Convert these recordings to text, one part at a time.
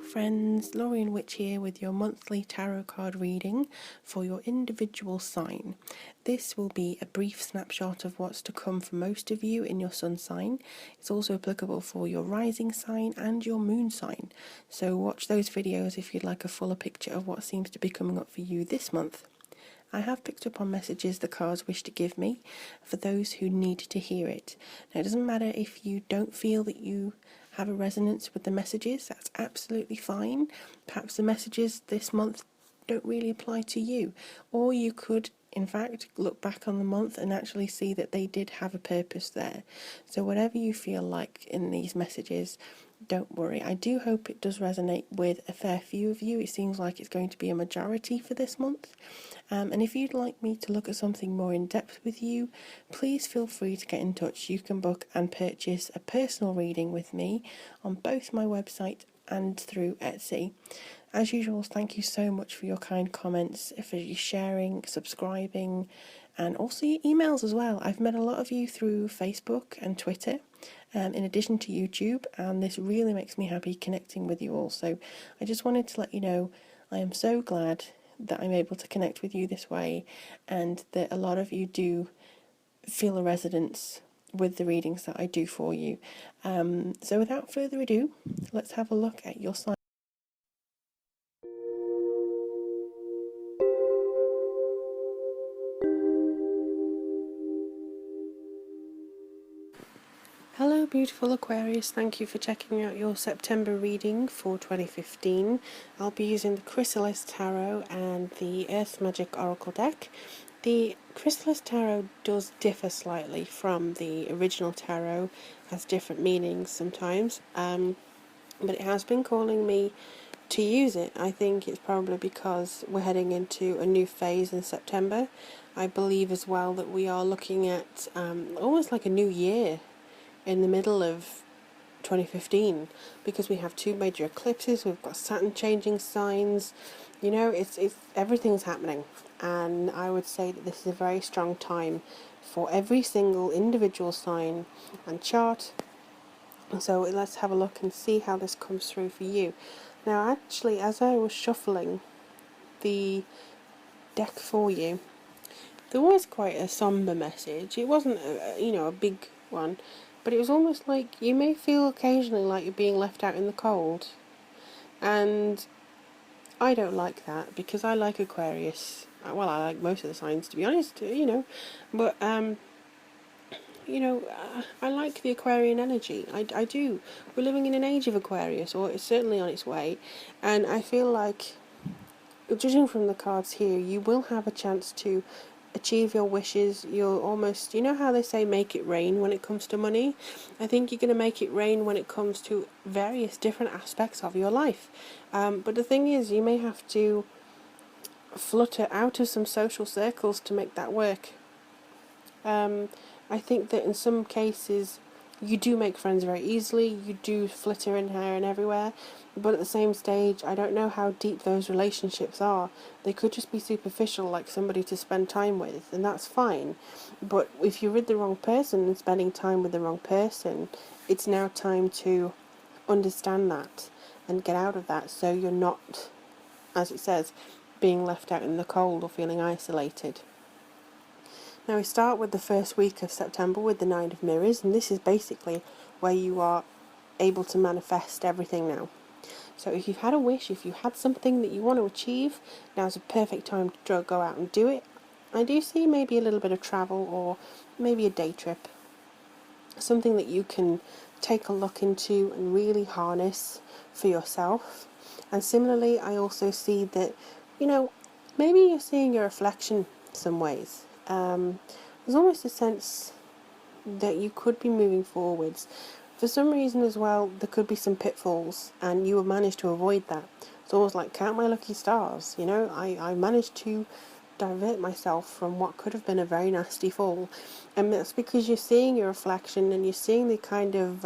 friends, Lorien Witch here with your monthly tarot card reading for your individual sign. This will be a brief snapshot of what's to come for most of you in your sun sign. It's also applicable for your rising sign and your moon sign. So watch those videos if you'd like a fuller picture of what seems to be coming up for you this month. I have picked up on messages the cards wish to give me for those who need to hear it. Now, it doesn't matter if you don't feel that you have a resonance with the messages, that's absolutely fine. Perhaps the messages this month don't really apply to you, or you could in fact look back on the month and actually see that they did have a purpose there. So whatever you feel like in these messages, don't worry. I do hope it does resonate with a fair few of you. It seems like it's going to be a majority for this month. And if you'd like me to look at something more in depth with you, please feel free to get in touch. You can book and purchase a personal reading with me on both my website and through Etsy. As usual, thank you so much for your kind comments, for your sharing, subscribing, and also your emails as well. I've met a lot of you through Facebook and Twitter, in addition to YouTube, and this really makes me happy connecting with you all. So I just wanted to let you know I am so glad that I'm able to connect with you this way, and that a lot of you do feel a resonance with the readings that I do for you. So without further ado, let's have a look at your sign. Hello beautiful Aquarius, thank you for checking out your September reading for 2015. I'll be using the Chrysalis Tarot and the Earth Magic Oracle deck. The Chrysalis Tarot does differ slightly from the original tarot, has different meanings sometimes, but it has been calling me to use it. I think it's probably because we're heading into a new phase in September. I believe as well that we are looking at almost like a new year in the middle of 2015, because we have two major eclipses, we've got Saturn changing signs, you know, it's everything's happening, and I would say that this is a very strong time for every single individual sign and chart. So let's have a look and see how this comes through for you. Now actually, as I was shuffling the deck for you, there was quite a somber message. It wasn't a big one, but it was almost like you may feel occasionally like you're being left out in the cold. And I don't like that, because I like Aquarius. Well, I like most of the signs, to be honest, But, I like the Aquarian energy. I do. We're living in an age of Aquarius, or it's certainly on its way. And I feel like, judging from the cards here, you will have a chance to achieve your wishes. You'll almost, you know how they say make it rain when it comes to money? I think you're going to make it rain when it comes to various different aspects of your life. But the thing is, you may have to flutter out of some social circles to make that work. I think that in some cases you do make friends very easily, you do flitter in here and everywhere, but at the same stage, I don't know how deep those relationships are. They could just be superficial, like somebody to spend time with, and that's fine. But if you're with the wrong person and spending time with the wrong person, it's now time to understand that and get out of that, so you're not, as it says, being left out in the cold or feeling isolated. Now we start with the first week of September with the Nine of Mirrors, and this is basically where you are able to manifest everything now. So if you've had a wish, if you had something that you want to achieve, now's a perfect time to go out and do it. I do see maybe a little bit of travel, or maybe a day trip. Something that you can take a look into and really harness for yourself. And similarly, I also see that, maybe you're seeing your reflection some ways. There's almost a sense that you could be moving forwards. For some reason as well, there could be some pitfalls, and you will manage to avoid that. It's almost like count my lucky stars, I managed to divert myself from what could have been a very nasty fall. And that's because you're seeing your reflection, and you're seeing the kind of,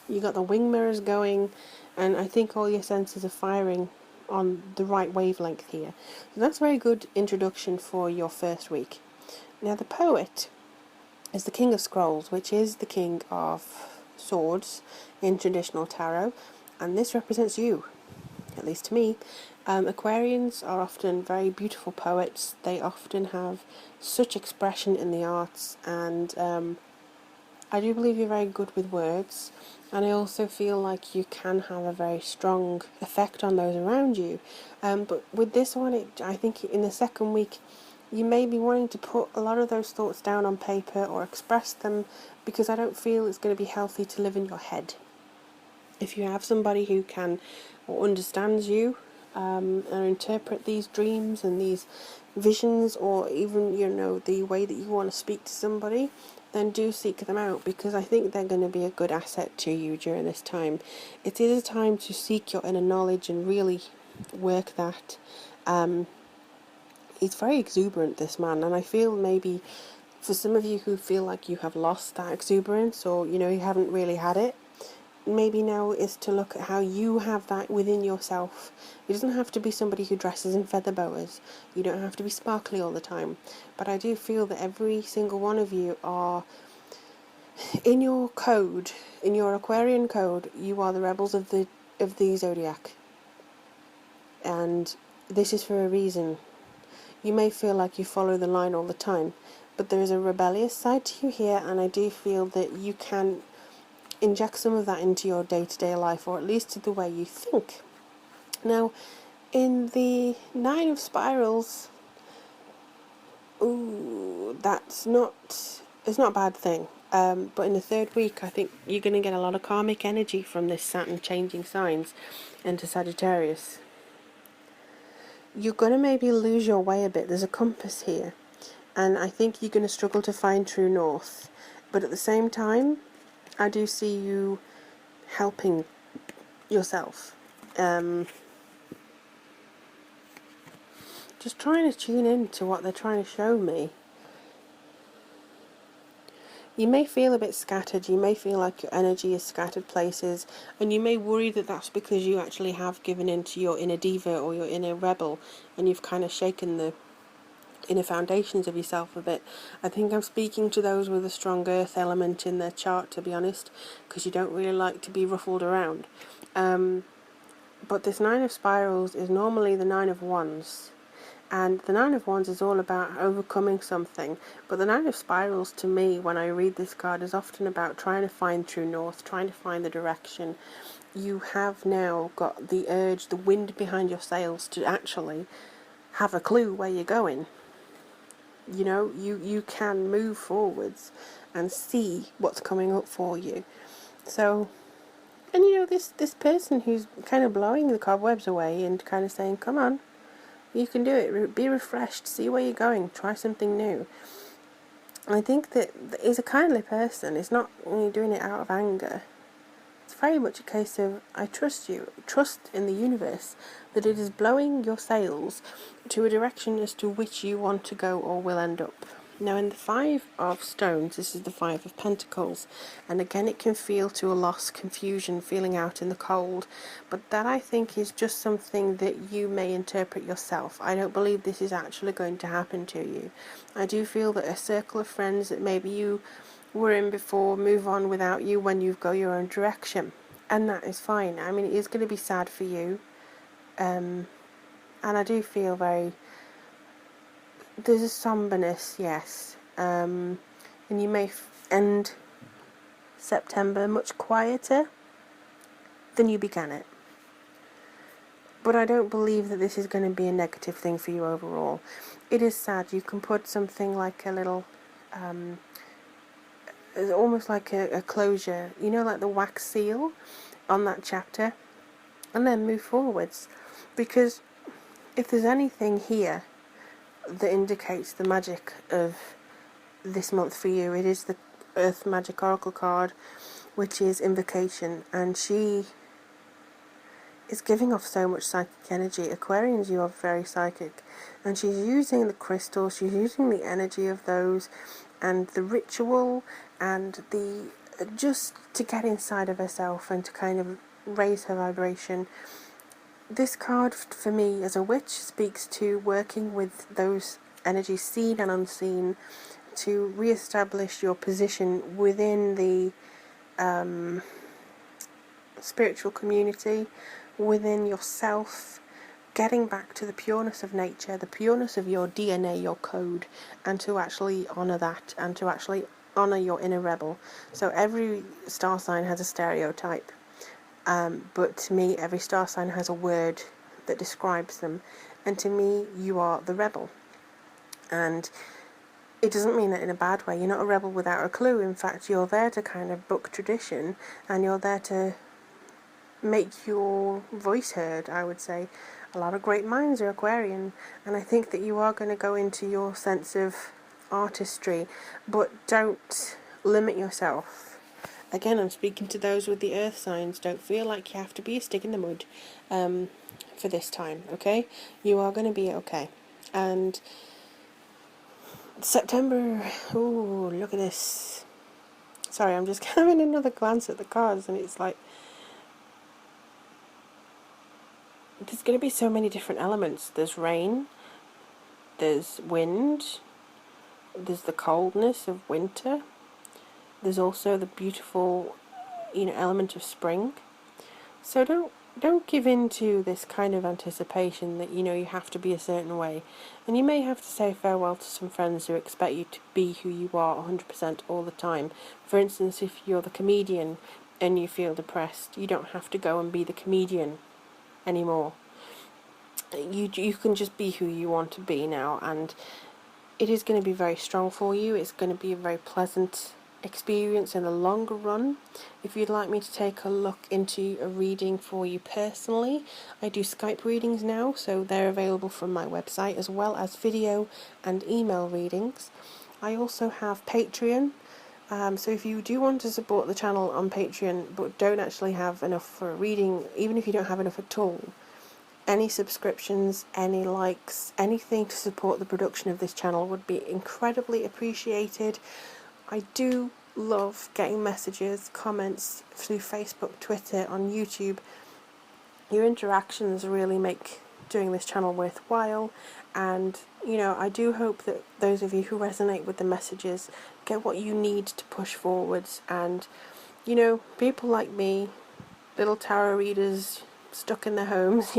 you got the wing mirrors going, and I think all your senses are firing on the right wavelength here. So that's a very good introduction for your first week. Now the poet is the King of Scrolls, which is the King of Swords in traditional tarot, and this represents you. at least to me. Aquarians are often very beautiful poets. They often have such expression in the arts, and I do believe you're very good with words, and I also feel like you can have a very strong effect on those around you. But with this one, I think in the second week, you may be wanting to put a lot of those thoughts down on paper or express them, because I don't feel it's going to be healthy to live in your head. If you have somebody who can or understands you and interpret these dreams and these visions, or even, the way that you want to speak to somebody, then do seek them out, because I think they're going to be a good asset to you during this time. It is a time to seek your inner knowledge and really work that. He's very exuberant, this man, and I feel maybe for some of you who feel like you have lost that exuberance, or you haven't really had it, maybe now is to look at how you have that within yourself. It doesn't have to be somebody who dresses in feather boas. You don't have to be sparkly all the time. But I do feel that every single one of you are, in your code, in your Aquarian code, you are the rebels of the zodiac. And this is for a reason. You may feel like you follow the line all the time, but there is a rebellious side to you here, and I do feel that you can inject some of that into your day-to-day life, or at least to the way you think. Now, in the Nine of Spirals, it's not a bad thing. But in the third week, I think you're going to get a lot of karmic energy from this Saturn changing signs into Sagittarius. You're going to maybe lose your way a bit. There's a compass here, and I think you're going to struggle to find true north. But at the same time, I do see you helping yourself. Just trying to tune in to what they're trying to show me. You may feel a bit scattered. You may feel like your energy is scattered places, and you may worry that that's because you actually have given in to your inner diva or your inner rebel, and you've kind of shaken the inner foundations of yourself a bit. I think I'm speaking to those with a strong earth element in their chart, to be honest, because you don't really like to be ruffled around. But this Nine of Spirals is normally the Nine of Wands, and the Nine of Wands is all about overcoming something. But the Nine of Spirals, to me, when I read this card, is often about trying to find true north, trying to find the direction. You have now got the urge, the wind behind your sails, to actually have a clue where you're going. You can move forwards and see what's coming up for you. So, and this person who's kind of blowing the cobwebs away and kind of saying, come on, you can do it, be refreshed, see where you're going, try something new. I think that he's a kindly person. It's not only doing it out of anger. It's very much a case of, I trust you, trust in the universe, that it is blowing your sails to a direction as to which you want to go or will end up. Now, in the Five of Stones, this is the Five of Pentacles, and again it can feel to a loss, confusion, feeling out in the cold, but that I think is just something that you may interpret yourself. I don't believe this is actually going to happen to you. I do feel that a circle of friends that maybe you were in before move on without you when you go your own direction, and that is fine. I mean, it is going to be sad for you, and I do feel there's a somberness, yes, and you may end September much quieter than you began it. But I don't believe that this is going to be a negative thing for you overall. It is sad. You can put something like a little, almost like a closure, like the wax seal on that chapter, and then move forwards. Because if there's anything here that indicates the magic of this month for you, it is the Earth Magic Oracle card, which is Invocation, and she is giving off so much psychic energy. Aquarians, you are very psychic, and she's using the crystals, she's using the energy of those, and the ritual, and the just to get inside of herself and to kind of raise her vibration. This card, for me, as a witch, speaks to working with those energies, seen and unseen, to re-establish your position within the spiritual community, within yourself, getting back to the pureness of nature, the pureness of your DNA, your code, and to actually honour that, and to actually honour your inner rebel. So every star sign has a stereotype, but to me, every star sign has a word that describes them, and to me, you are the rebel. And it doesn't mean that in a bad way. You're not a rebel without a clue. In fact, you're there to kind of buck tradition, and you're there to make your voice heard, I would say. A lot of great minds are Aquarian, and I think that you are going to go into your sense of artistry, but don't limit yourself. Again, I'm speaking to those with the earth signs. Don't feel like you have to be a stick in the mud for this time, okay? You are going to be okay. And September, ooh, look at this. Sorry, I'm just having another glance at the cards, and it's like, there's going to be so many different elements. There's rain, there's wind, there's the coldness of winter, there's also the beautiful, element of spring. So don't give in to this kind of anticipation that you have to be a certain way, and you may have to say farewell to some friends who expect you to be who you are 100% all the time. For instance, if you're the comedian and you feel depressed, you don't have to go and be the comedian anymore. You can just be who you want to be now, and it is going to be very strong for you. It's going to be a very pleasant experience in the longer run. If you'd like me to take a look into a reading for you personally, I do Skype readings now, so they're available from my website, as well as video and email readings. I also have Patreon. So if you do want to support the channel on Patreon but don't actually have enough for a reading, even if you don't have enough at all, any subscriptions, any likes, anything to support the production of this channel would be incredibly appreciated. I do love getting messages, comments through Facebook, Twitter, on YouTube. Your interactions really make doing this channel worthwhile, and I do hope that those of you who resonate with the messages get what you need to push forwards. And people like me, little tarot readers stuck in their homes,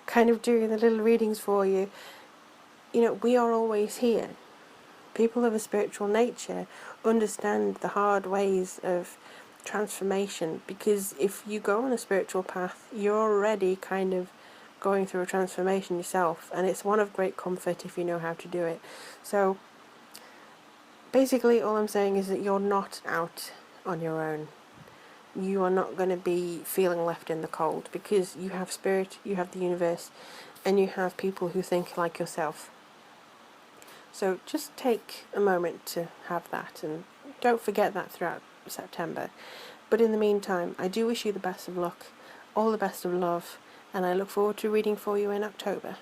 kind of doing the little readings for you, we are always here. People of a spiritual nature understand the hard ways of transformation, because if you go on a spiritual path, you're already kind of going through a transformation yourself, and it's one of great comfort if you know how to do it. So basically all I'm saying is that you're not out on your own. You are not going to be feeling left in the cold, because you have spirit, you have the universe, and you have people who think like yourself. So just take a moment to have that, and don't forget that throughout September. But in the meantime, I do wish you the best of luck, all the best of love, and I look forward to reading for you in October.